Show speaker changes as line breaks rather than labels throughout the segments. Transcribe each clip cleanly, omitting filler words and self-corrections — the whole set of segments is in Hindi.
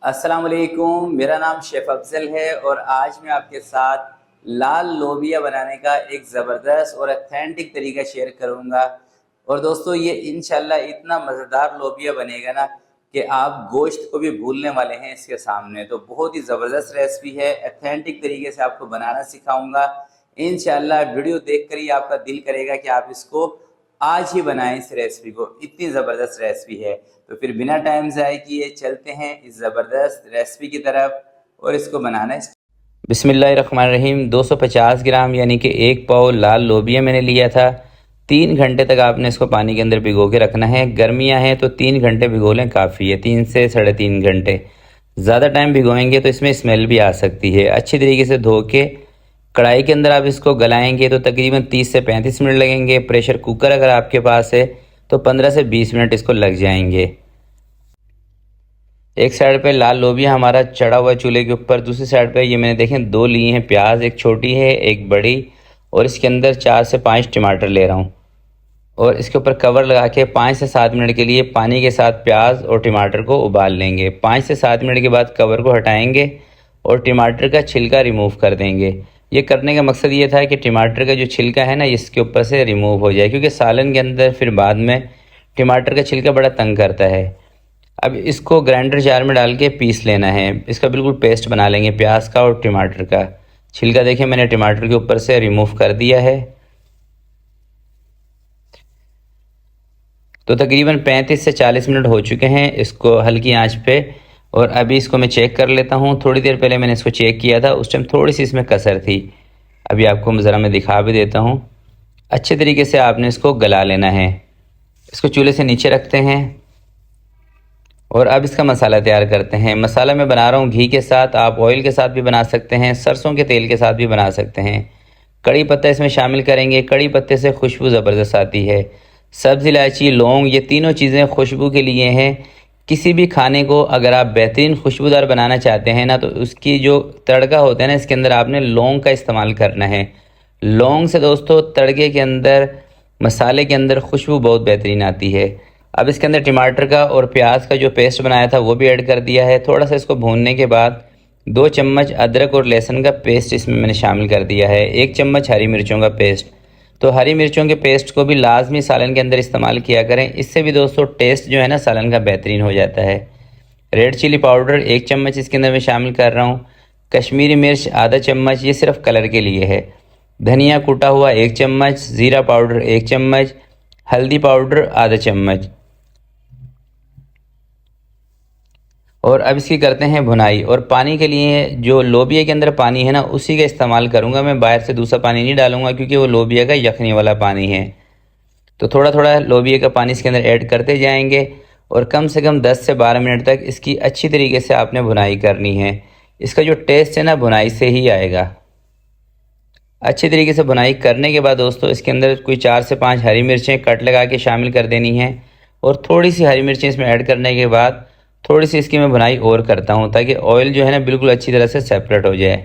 अस्सलाम वालेकुम, मेरा नाम शेफ़ अफ़ज़ल है और आज मैं आपके साथ लाल लोबिया बनाने का एक ज़बरदस्त और ऑथेंटिक तरीका शेयर करूंगा। और दोस्तों ये इंशाल्लाह इतना मज़ेदार लोबिया बनेगा ना कि आप गोश्त को भी भूलने वाले हैं इसके सामने। तो बहुत ही ज़बरदस्त रेसिपी है, ऑथेंटिक तरीके से आपको बनाना सिखाऊंगा। इंशाल्लाह वीडियो देखकर ही आपका दिल करेगा कि आप इसको आज ही बनाएं इस रेसिपी को, इतनी ज़बरदस्त रेसिपी है। तो फिर बिना टाइम ज़ाय किए चलते हैं इस ज़बरदस्त रेसिपी की तरफ और इसको बनाना। बिस्मिल्लाहिर्रहमानिर्रहीम। 250 ग्राम यानी कि 1 पाव लाल लोबिया मैंने लिया था। 3 घंटे तक आपने इसको पानी के अंदर भिगो के रखना है। गर्मियां हैं तो 3 घंटे भिगो लें, काफ़ी है। 3 से 3.5 घंटे। ज़्यादा टाइम भिगोएंगे तो इसमें स्मेल भी आ सकती है। अच्छी तरीके से धो के कढ़ाई के अंदर आप इसको गलाएंगे तो तकरीबन 30 से 35 मिनट लगेंगे। प्रेशर कुकर अगर आपके पास है तो 15 से 20 मिनट इसको लग जाएंगे। एक साइड पे लाल लोबिया हमारा चढ़ा हुआ है चूल्हे के ऊपर, दूसरी साइड पे ये मैंने देखें 2 लिए हैं प्याज, एक छोटी है एक बड़ी, और इसके अंदर 4 से 5 टमाटर ले रहा हूँ। और इसके ऊपर कवर लगा के 5 से 7 मिनट के लिए पानी के साथ प्याज और टमाटर को उबाल लेंगे। 5 से 7 मिनट के बाद कवर को हटाएंगे और टमाटर का छिलका रिमूव कर देंगे। ये करने का मकसद ये था कि टमाटर का जो छिलका है ना इसके ऊपर से रिमूव हो जाए, क्योंकि सालन के अंदर फिर बाद में टमाटर का छिलका बड़ा तंग करता है। अब इसको ग्राइंडर जार में डाल के पीस लेना है। इसका बिल्कुल पेस्ट बना लेंगे प्याज का और टमाटर का। छिलका देखिए मैंने टमाटर के ऊपर से रिमूव कर दिया है। तो तकरीबन 35 से 40 मिनट हो चुके हैं इसको हल्की आंच पे। और अभी इसको मैं चेक कर लेता हूँ। थोड़ी देर पहले मैंने इसको चेक किया था, उस टाइम थोड़ी सी इसमें कसर थी। अभी आपको ज़रा मैं दिखा भी देता हूँ। अच्छे तरीके से आपने इसको गला लेना है। इसको चूल्हे से नीचे रखते हैं और अब इसका मसाला तैयार करते हैं। मसाला मैं बना रहा हूँ घी के साथ, आप ऑयल के साथ भी बना सकते हैं, सरसों के तेल के साथ भी बना सकते हैं। कड़ी पत्ता इसमें शामिल करेंगे। कड़ी पत्ते से खुशबू ज़बरदस्त आती है। सब्ज़ इलायची, लौंग, ये तीनों चीज़ें खुशबू के लिए हैं। किसी भी खाने को अगर आप बेहतरीन खुशबूदार बनाना चाहते हैं ना तो उसकी जो तड़का होता है ना इसके अंदर आपने लौंग का इस्तेमाल करना है। लौंग से दोस्तों तड़के के अंदर, मसाले के अंदर खुशबू बहुत बेहतरीन आती है। अब इसके अंदर टमाटर का और प्याज का जो पेस्ट बनाया था वो भी ऐड कर दिया है। थोड़ा सा इसको भूनने के बाद 2 चम्मच अदरक और लहसुन का पेस्ट इसमें मैंने शामिल कर दिया है। 1 चम्मच हरी मिर्चों का पेस्ट। तो हरी मिर्चों के पेस्ट को भी लाजमी सालन के अंदर इस्तेमाल किया करें, इससे भी दोस्तों टेस्ट जो है ना सालन का बेहतरीन हो जाता है। रेड चिली पाउडर 1 चम्मच इसके अंदर मैं शामिल कर रहा हूँ। कश्मीरी मिर्च आधा चम्मच, ये सिर्फ कलर के लिए है। धनिया कूटा हुआ 1 चम्मच, ज़ीरा पाउडर 1 चम्मच, हल्दी पाउडर आधा चम्मच। और अब इसकी करते हैं भुनाई। और पानी के लिए जो लोबिया के अंदर पानी है ना उसी का इस्तेमाल करूँगा मैं, बाहर से दूसरा पानी नहीं डालूँगा क्योंकि वो लोबिया का यखनी वाला पानी है। तो थोड़ा थोड़ा लोबिया का पानी इसके अंदर ऐड करते जाएंगे और कम से कम 10 से 12 मिनट तक इसकी अच्छी तरीके से आपने भुनाई करनी है। इसका जो टेस्ट है ना भुनाई से ही आएगा। अच्छी तरीके से भुनाई करने के बाद दोस्तों इसके अंदर कोई 4 से 5 हरी मिर्चें कट लगा के शामिल कर देनी है। और थोड़ी सी हरी मिर्चें इसमें ऐड करने के बाद थोड़ी सी इसकी मैं भुनाई और करता हूँ ताकि ऑयल जो है ना बिल्कुल अच्छी तरह से सेपरेट हो जाए।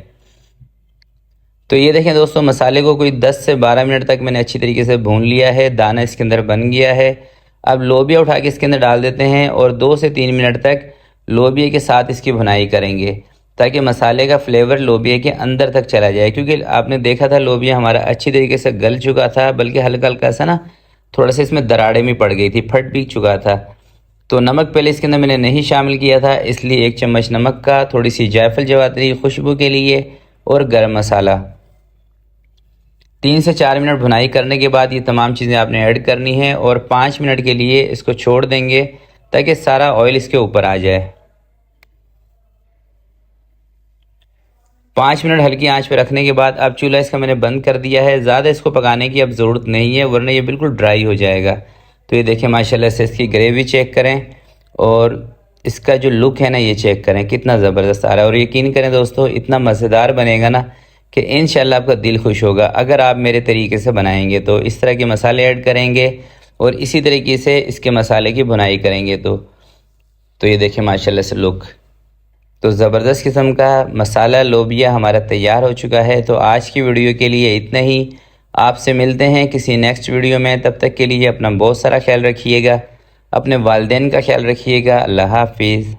तो ये देखें दोस्तों मसाले को कोई 10 से 12 मिनट तक मैंने अच्छी तरीके से भून लिया है। दाना इसके अंदर बन गया है। अब लोबिया उठा के इसके अंदर डाल देते हैं और 2 से 3 मिनट तक लोबिया के साथ इसकी भुनाई करेंगे ताकि मसाले का फ्लेवर लोबिया के अंदर तक चला जाए। क्योंकि आपने देखा था लोबिया हमारा अच्छी तरीके से गल चुका था, बल्कि हल्का हल्का सा ना थोड़ा सा इसमें दरारें भी पड़ गई थी, फट भी चुका था। तो नमक पहले इसके अंदर मैंने नहीं शामिल किया था, इसलिए 1 चम्मच नमक का, थोड़ी सी जायफल जवात्री खुशबू के लिए और गरम मसाला। 3 से 4 मिनट भुनाई करने के बाद ये तमाम चीज़ें आपने ऐड करनी है और 5 मिनट के लिए इसको छोड़ देंगे ताकि सारा ऑयल इसके ऊपर आ जाए। 5 मिनट हल्की आंच पे रखने के बाद अब चूल्हा इसका मैंने बंद कर दिया है। ज़्यादा इसको पकाने की अब ज़रूरत नहीं है वरना ये बिल्कुल ड्राई हो जाएगा। तो ये देखें माशाल्लाह से इसकी ग्रेवी चेक करें और इसका जो लुक है ना ये चेक करें कितना ज़बरदस्त आ रहा है। और यकीन करें दोस्तों इतना मज़ेदार बनेगा ना कि इंशाल्लाह आपका दिल खुश होगा अगर आप मेरे तरीके से बनाएंगे। तो इस तरह के मसाले ऐड करेंगे और इसी तरीके से इसके मसाले की भुनाई करेंगे तो ये देखें माशाल्लाह से लुक। तो ज़बरदस्त किस्म का मसाला लोबिया हमारा तैयार हो चुका है। तो आज की वीडियो के लिए इतना ही। आपसे मिलते हैं किसी नेक्स्ट वीडियो में। तब तक के लिए अपना बहुत सारा ख्याल रखिएगा, अपने वालिदैन का ख्याल रखिएगा। अल्लाह हाफिज़।